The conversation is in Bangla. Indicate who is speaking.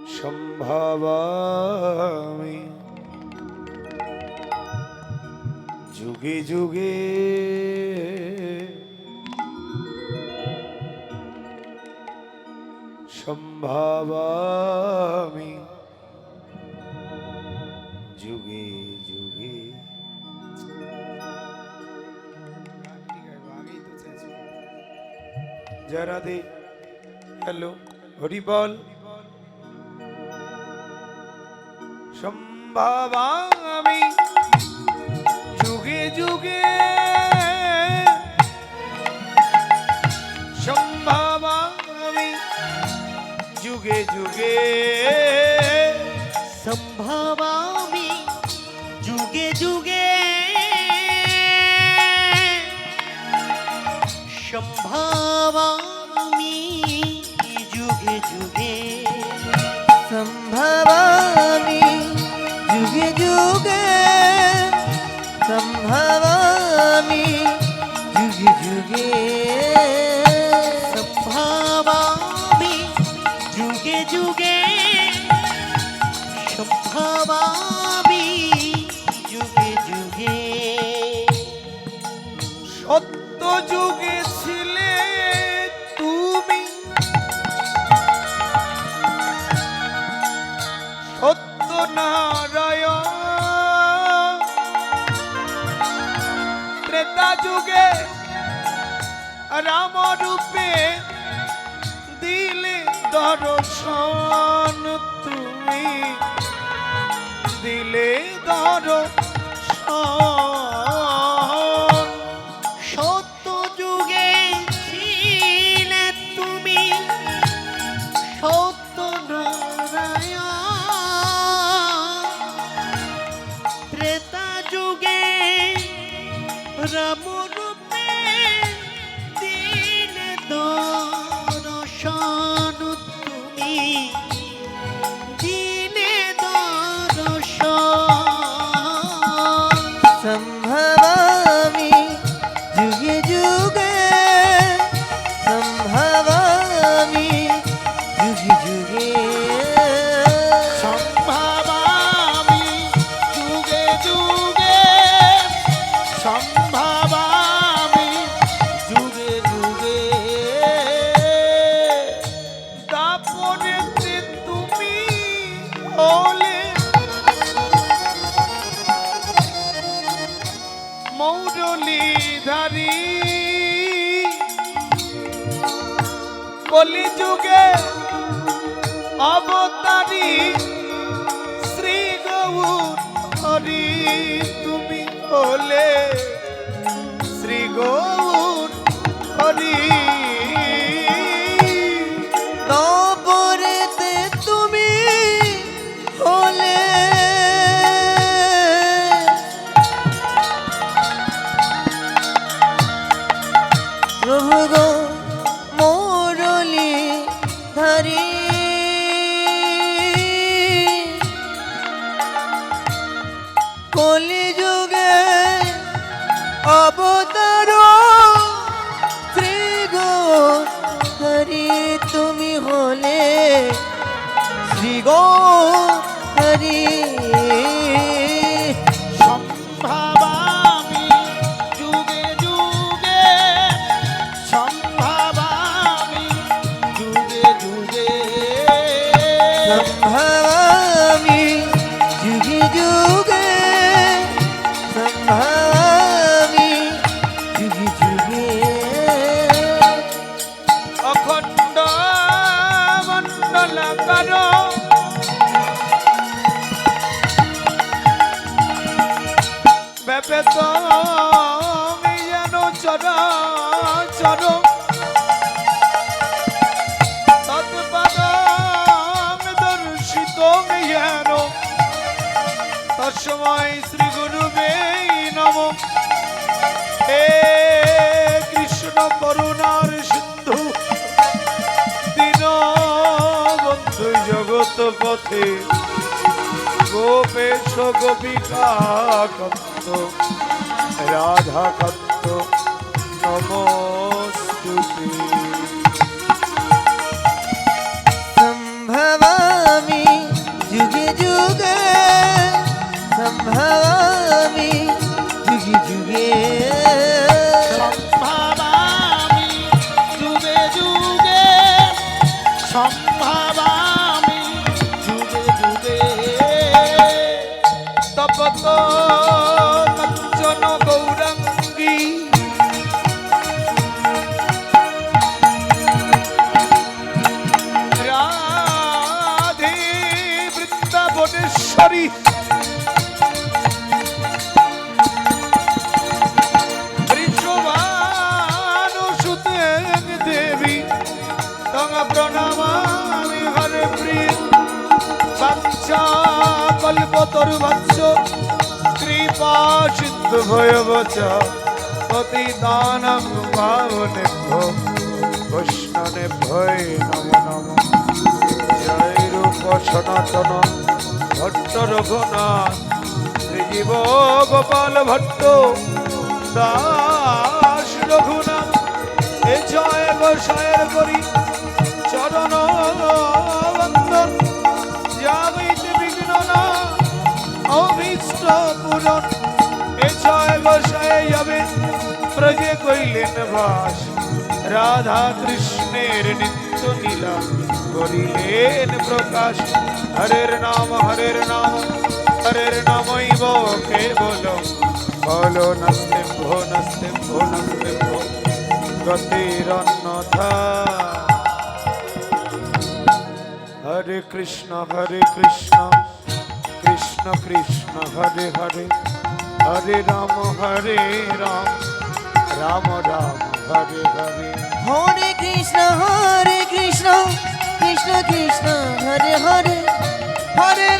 Speaker 1: সম্ভবামি যুগে যুগে সম্ভবামি যুগে যুগে। जय राधे। हेलो हरि बोल। সম্ভবামি যুগে যুগে সম্ভবামি যুগে যুগে
Speaker 2: সম্ভবামি যুগে যুগে সম্ভবামি যুগে যুগে সম্ভবামি যুগে যুগে সম্ভবামি যুগে যুগে সম্ভবামি যুগে যুগে সম্ভবামি যুগে যুগে।
Speaker 1: সত্য যুগে ছিলে তুমি, সত্য নারায়ণ। ত্রেতা যুগে রাম রূপে দিলে দর্শন তুমি, দিলে দর্শন।
Speaker 2: সত্য যুগে ছিলে তুমি, সত্য নারায়ণ। ত্রেতা যুগে রাম রূপে দিলে দর্শন তুমি, দিলে দর্শন। সম্ভবামি যুগে যুগে সম্ভবামি যুগে যুগে
Speaker 1: সম্ভবামি যুগে যুগে সম্ভবামি যুগে যুগে। দাপরেতে তুমি হলে মৌরলীধারী, কলি যুগে অবতারী শ্রী গৌর হরি তুমি হলে শ্রী গৌর হরি।
Speaker 2: তারপরেতে তুমি হলে প্রভু গো মুরলী ধরি। কলি যুগে অবতার শ্রী গৌর হরি তুমি হলে শ্রী গৌর হরি।
Speaker 1: সম্ভবামি যুগে যুগে সম্ভবামি যুগে যুগে
Speaker 2: সম্ভবামি যুগে যুগে সম্ভবামি যুগে যুগে।
Speaker 1: অখণ্ড মণ্ডলাকার ব্যাপেত যেন চরাচর তৎপদং দর্শিত যেন। তস্মৈ শ্রী গুরুবে নমঃ। হে কৃষ্ণ করুণার সিন্ধু দীনবন্ধু জগৎ পথে গোপেশ গোপিকা কন্ত রাধা কন্ত নমস্তুতে।
Speaker 2: সম্ভবামি
Speaker 1: ভাবামি যুগে যুগে তপত কাঞ্চন গৌরাঙ্গী রাধে বৃন্দাবনেশ্বরী বৃষভানুসুতে দেবী তং প্রণমামি হরে প্রিয় বাঞ্ছা কল্পতরুবৎস কৃপা সিন্ধু ভয়বচ পতিতানাং পাবনেভ্যো বৈষ্ণবেভ্যো নমো নমঃ জয় রূপ সনাতন ভট্ট রঘুনাথ শ্রীজীব গোপাল ভট্ট দাস রঘুনাথ এ জয় গোসায়ের করি চরণ বন্দন যাবৈতে বিঘ্ন না অভীষ্ট পূরণ এ জয় গোসায় যাবে প্রজে কইলেন বাস রাধা কৃষ্ণের নিত্য লীলা করিলেন প্রকাশ হরের নাম হরের নামৈব কেবল বলো নস্তে ভো গতিরন্যথা হরে কৃষ্ণ কৃষ্ণ কৃষ্ণ হরে হরে হরে রাম রাম রাম হরে হরে
Speaker 2: হরে কৃষ্ণ কৃষ্ণ কৃষ্ণ হরে হরে হরে